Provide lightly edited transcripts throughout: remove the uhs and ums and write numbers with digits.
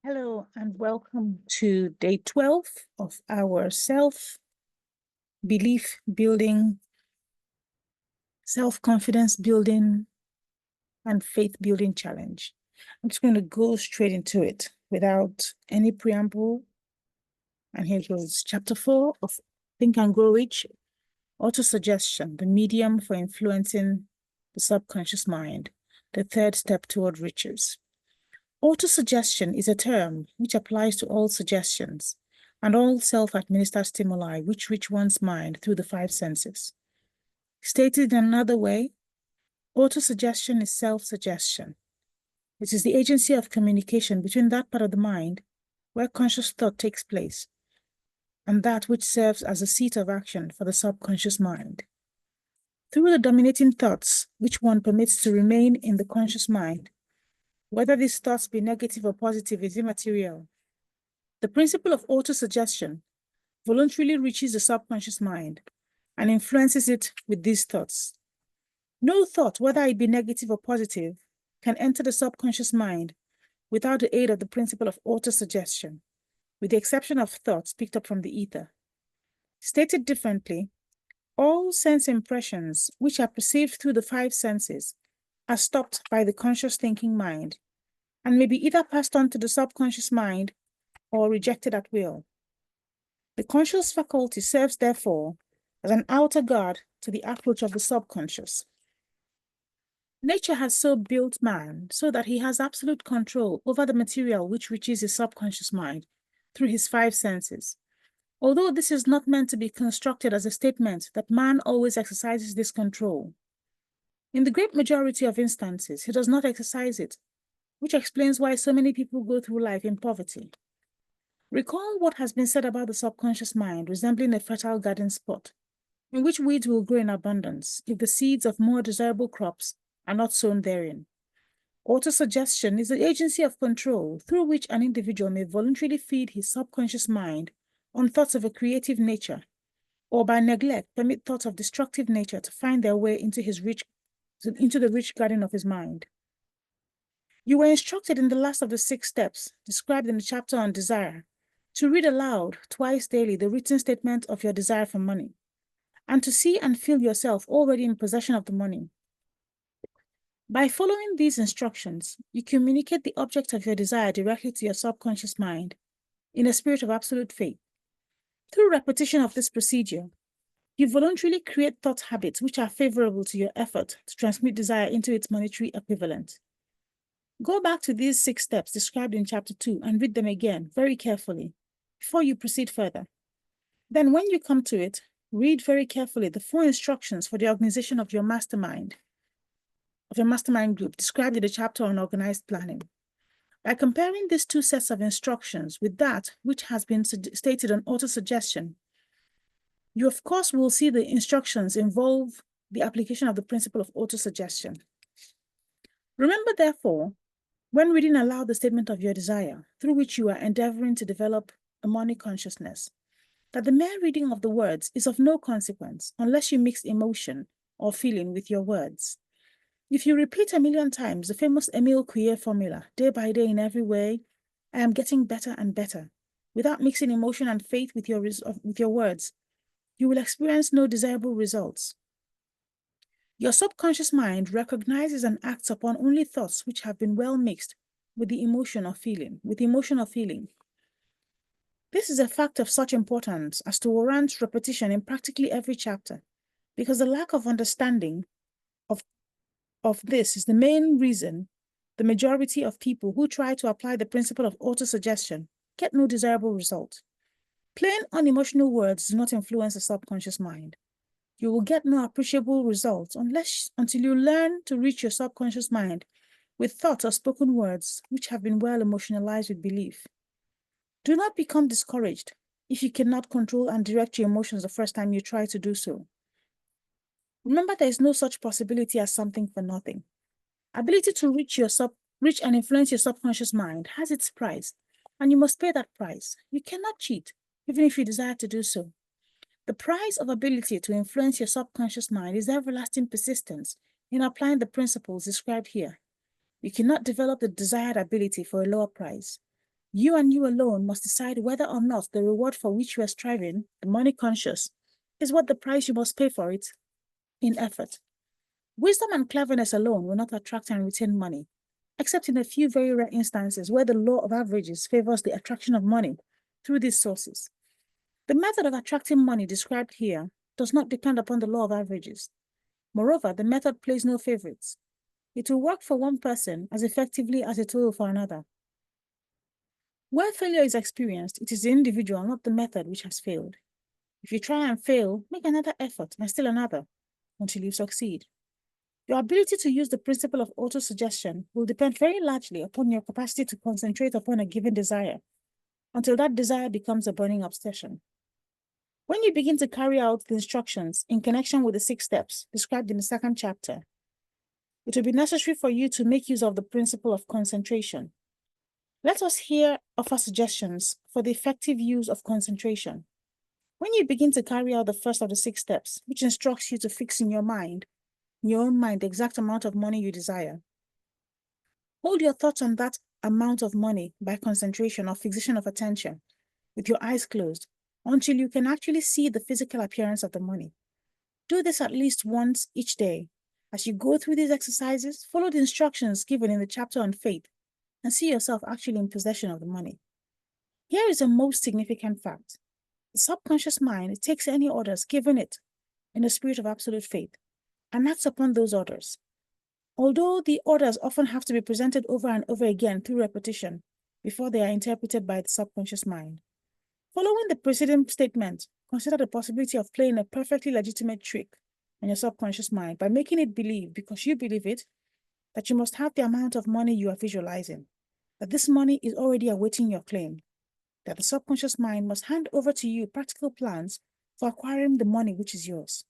Hello and welcome to day 12 of our self-belief building, self-confidence building, and faith building challenge. I'm just going to go straight into it without any preamble. And here goes chapter 4 of Think and Grow Rich, Autosuggestion, the medium for influencing the subconscious mind, the third step toward riches. Autosuggestion is a term which applies to all suggestions and all self-administered stimuli which reach one's mind through the five senses. Stated in another way, autosuggestion is self-suggestion. It is the agency of communication between that part of the mind where conscious thought takes place and that which serves as a seat of action for the subconscious mind. Through the dominating thoughts which one permits to remain in the conscious mind, whether these thoughts be negative or positive is immaterial. The principle of autosuggestion voluntarily reaches the subconscious mind and influences it with these thoughts. No thought, whether it be negative or positive, can enter the subconscious mind without the aid of the principle of autosuggestion, with the exception of thoughts picked up from the ether. Stated differently, all sense impressions which are perceived through the five senses are stopped by the conscious thinking mind and may be either passed on to the subconscious mind or rejected at will. The conscious faculty serves, therefore, as an outer guard to the approach of the subconscious. Nature has so built man so that he has absolute control over the material which reaches his subconscious mind through his five senses. Although this is not meant to be constructed as a statement that man always exercises this control. In the great majority of instances, he does not exercise it, which explains why so many people go through life in poverty. Recall what has been said about the subconscious mind resembling a fertile garden spot, in which weeds will grow in abundance if the seeds of more desirable crops are not sown therein. Autosuggestion is the agency of control through which an individual may voluntarily feed his subconscious mind on thoughts of a creative nature, or by neglect permit thoughts of destructive nature to find their way into the rich garden of his mind. You were instructed in the last of the 6 steps described in the chapter on desire to read aloud twice daily the written statement of your desire for money, and to see and feel yourself already in possession of the money. By following these instructions, you communicate the object of your desire directly to your subconscious mind in a spirit of absolute faith. Through repetition of this procedure, you voluntarily create thought habits which are favorable to your effort to transmute desire into its monetary equivalent. Go back to these 6 steps described in chapter 2 and read them again very carefully before you proceed further. Then when you come to it, read very carefully the 4 instructions for the organization of your mastermind group described in the chapter on organized planning. By comparing these 2 sets of instructions with that which has been stated on autosuggestion, you of course will see the instructions involve the application of the principle of autosuggestion. Remember, therefore, when reading aloud the statement of your desire, through which you are endeavoring to develop a money consciousness, that the mere reading of the words is of no consequence unless you mix emotion or feeling with your words. If you repeat 1,000,000 times the famous Emile Coué formula, day by day in every way, I am getting better and better, without mixing emotion and faith with your words, you will experience no desirable results. Your subconscious mind recognizes and acts upon only thoughts which have been well mixed with emotion or feeling. This is a fact of such importance as to warrant repetition in practically every chapter, because the lack of understanding of this is the main reason the majority of people who try to apply the principle of autosuggestion get no desirable result. Plain, unemotional words do not influence the subconscious mind. You will get no appreciable results until you learn to reach your subconscious mind with thoughts or spoken words which have been well emotionalized with belief. Do not become discouraged if you cannot control and direct your emotions the first time you try to do so. Remember, there is no such possibility as something for nothing. Ability to reach and influence your subconscious mind has its price, and you must pay that price. You cannot cheat, even if you desire to do so. The price of ability to influence your subconscious mind is everlasting persistence in applying the principles described here. You cannot develop the desired ability for a lower price. You and you alone must decide whether or not the reward for which you are striving, the money conscious, is what the price you must pay for it in effort. Wisdom and cleverness alone will not attract and retain money, except in a few very rare instances where the law of averages favors the attraction of money through these sources. The method of attracting money described here does not depend upon the law of averages. Moreover, the method plays no favorites. It will work for one person as effectively as it will for another. Where failure is experienced, it is the individual, not the method, which has failed. If you try and fail, make another effort and still another until you succeed. Your ability to use the principle of autosuggestion will depend very largely upon your capacity to concentrate upon a given desire until that desire becomes a burning obsession. When you begin to carry out the instructions in connection with the 6 steps described in the 2nd chapter, it will be necessary for you to make use of the principle of concentration. Let us here offer suggestions for the effective use of concentration. When you begin to carry out the first of the 6 steps, which instructs you to fix in your own mind, the exact amount of money you desire, hold your thoughts on that amount of money by concentration or fixation of attention with your eyes closed until you can actually see the physical appearance of the money. Do this at least once each day. As you go through these exercises, follow the instructions given in the chapter on faith and see yourself actually in possession of the money. Here is a most significant fact. The subconscious mind takes any orders given it in a spirit of absolute faith and acts upon those orders. Although the orders often have to be presented over and over again through repetition before they are interpreted by the subconscious mind. Following the preceding statement, consider the possibility of playing a perfectly legitimate trick on your subconscious mind by making it believe, because you believe it, that you must have the amount of money you are visualizing, that this money is already awaiting your claim, that the subconscious mind must hand over to you practical plans for acquiring the money which is yours.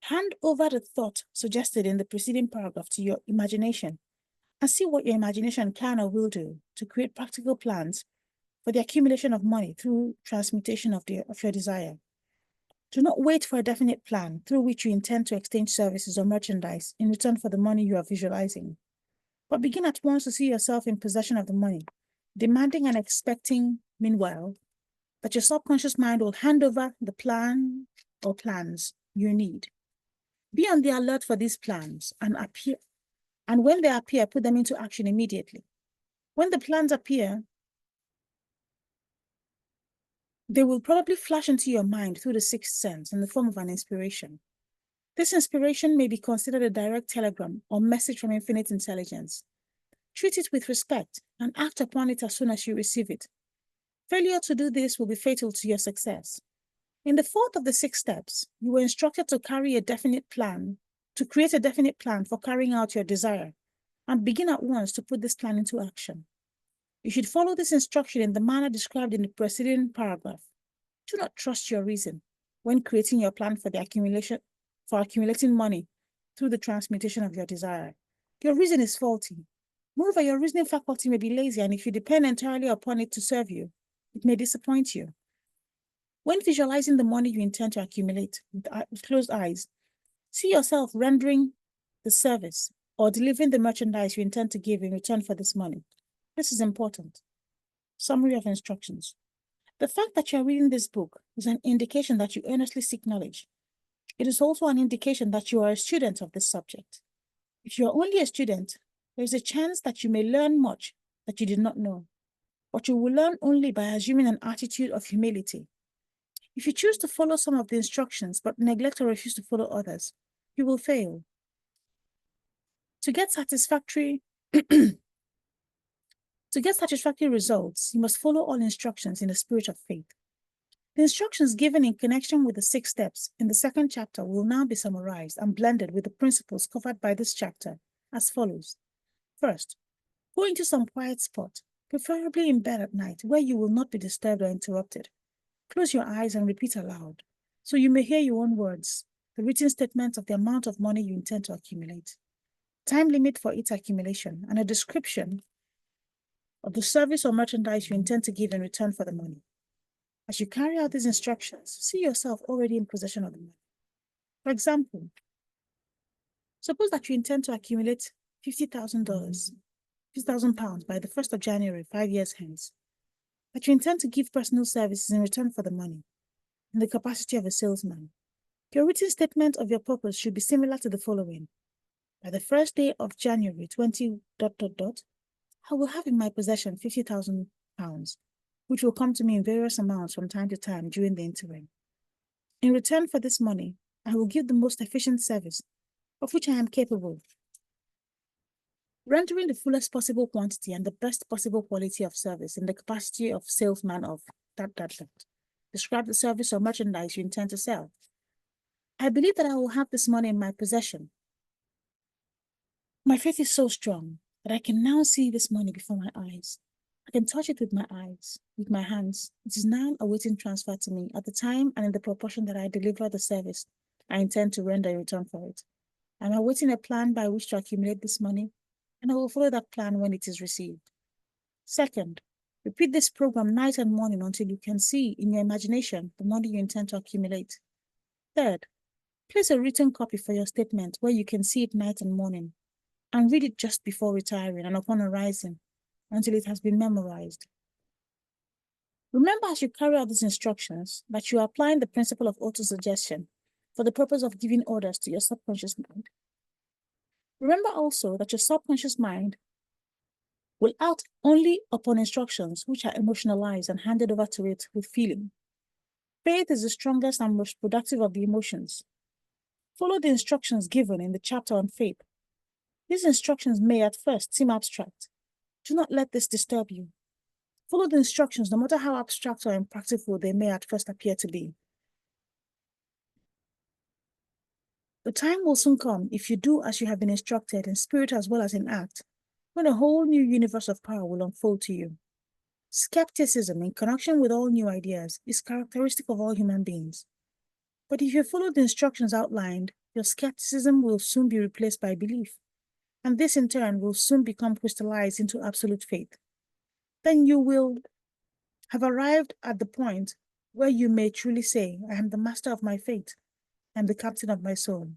Hand over the thought suggested in the preceding paragraph to your imagination and see what your imagination can or will do to create practical plans for the accumulation of money through transmutation of your desire. Do not wait for a definite plan through which you intend to exchange services or merchandise in return for the money you are visualizing, but begin at once to see yourself in possession of the money, demanding and expecting, meanwhile, that your subconscious mind will hand over the plan or plans you need. Be on the alert for these plans and when they appear, put them into action immediately. When the plans appear, they will probably flash into your mind through the 6th sense in the form of an inspiration. This inspiration may be considered a direct telegram or message from infinite intelligence. Treat it with respect and act upon it as soon as you receive it. Failure to do this will be fatal to your success. In the 4th of the 6 steps, you were instructed to create a definite plan for carrying out your desire, and begin at once to put this plan into action. You should follow this instruction in the manner described in the preceding paragraph. Do not trust your reason when creating your plan for accumulating money through the transmutation of your desire. Your reason is faulty. Moreover, your reasoning faculty may be lazy, and if you depend entirely upon it to serve you, it may disappoint you. When visualizing the money you intend to accumulate with closed eyes, see yourself rendering the service or delivering the merchandise you intend to give in return for this money. This is important. Summary of instructions. The fact that you are reading this book is an indication that you earnestly seek knowledge. It is also an indication that you are a student of this subject. If you are only a student, there is a chance that you may learn much that you did not know, but you will learn only by assuming an attitude of humility. If you choose to follow some of the instructions but neglect or refuse to follow others, you will fail. To get satisfactory results, you must follow all instructions in the spirit of faith. The instructions given in connection with the 6 steps in the 2nd chapter will now be summarized and blended with the principles covered by this chapter as follows. First, go into some quiet spot, preferably in bed at night, where you will not be disturbed or interrupted. Close your eyes and repeat aloud, so you may hear your own words, the written statement of the amount of money you intend to accumulate, time limit for its accumulation, and a description of the service or merchandise you intend to give in return for the money. As you carry out these instructions, see yourself already in possession of the money. For example, suppose that you intend to accumulate $50,000. £50,000 by the 1st of January, 5 years hence, that you intend to give personal services in return for the money, in the capacity of a salesman. Your written statement of your purpose should be similar to the following. By the first day of January 20... I will have in my possession £50,000, which will come to me in various amounts from time to time during the interim. In return for this money, I will give the most efficient service of which I am capable, rendering the fullest possible quantity and the best possible quality of service in the capacity of salesman of ... Describe the service or merchandise you intend to sell. I believe that I will have this money in my possession. My faith is so strong that I can now see this money before my eyes. I can touch it with my eyes, with my hands. It is now awaiting transfer to me at the time and in the proportion that I deliver the service I intend to render in return for it. I am awaiting a plan by which to accumulate this money, and I will follow that plan when it is received. Second, repeat this program night and morning until you can see in your imagination the money you intend to accumulate. Third, place a written copy for your statement where you can see it night and morning, and read it just before retiring and upon arising until it has been memorized. Remember, as you carry out these instructions, that you are applying the principle of autosuggestion for the purpose of giving orders to your subconscious mind. Remember also that your subconscious mind will act only upon instructions which are emotionalized and handed over to it with feeling. Faith is the strongest and most productive of the emotions. Follow the instructions given in the chapter on faith. These instructions may at first seem abstract. Do not let this disturb you. Follow the instructions no matter how abstract or impractical they may at first appear to be. The time will soon come, if you do as you have been instructed in spirit as well as in act, when a whole new universe of power will unfold to you. Skepticism in connection with all new ideas is characteristic of all human beings. But if you follow the instructions outlined, your skepticism will soon be replaced by belief, and this in turn will soon become crystallized into absolute faith. Then you will have arrived at the point where you may truly say, I am the master of my fate. I am the captain of my soul.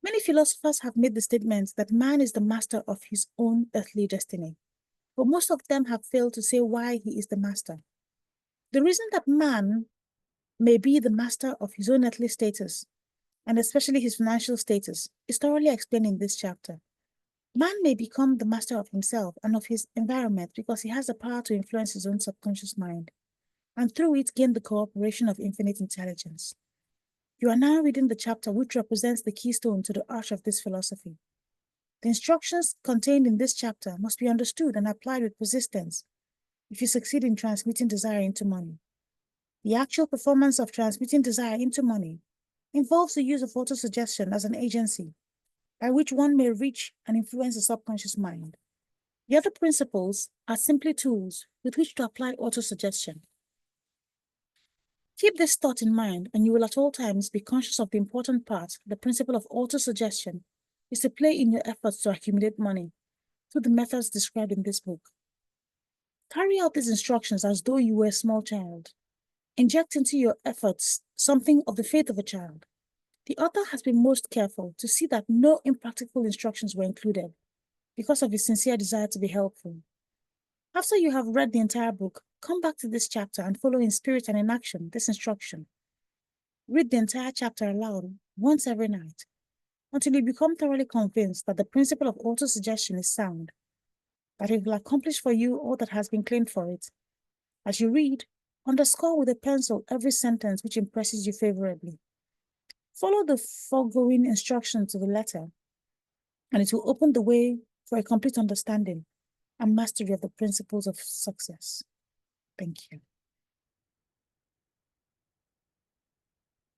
Many philosophers have made the statement that man is the master of his own earthly destiny, but most of them have failed to say why he is the master. The reason that man may be the master of his own earthly status, and especially his financial status, is thoroughly explained in this chapter. Man may become the master of himself and of his environment because he has the power to influence his own subconscious mind, and through it gain the cooperation of infinite intelligence. You are now reading the chapter which represents the keystone to the arch of this philosophy. The instructions contained in this chapter must be understood and applied with persistence if you succeed in transmuting desire into money. The actual performance of transmuting desire into money involves the use of autosuggestion as an agency by which one may reach and influence the subconscious mind. The other principles are simply tools with which to apply autosuggestion. Keep this thought in mind, and you will at all times be conscious of the important part the principle of autosuggestion is to play in your efforts to accumulate money through the methods described in this book. Carry out these instructions as though you were a small child. Inject into your efforts something of the faith of a child. The author has been most careful to see that no impractical instructions were included because of his sincere desire to be helpful. After you have read the entire book, come back to this chapter and follow in spirit and in action this instruction. Read the entire chapter aloud once every night until you become thoroughly convinced that the principle of autosuggestion is sound, that it will accomplish for you all that has been claimed for it. As you read, underscore with a pencil every sentence which impresses you favorably. Follow the foregoing instruction to the letter, and it will open the way for a complete understanding and mastery of the principles of success. Thank you.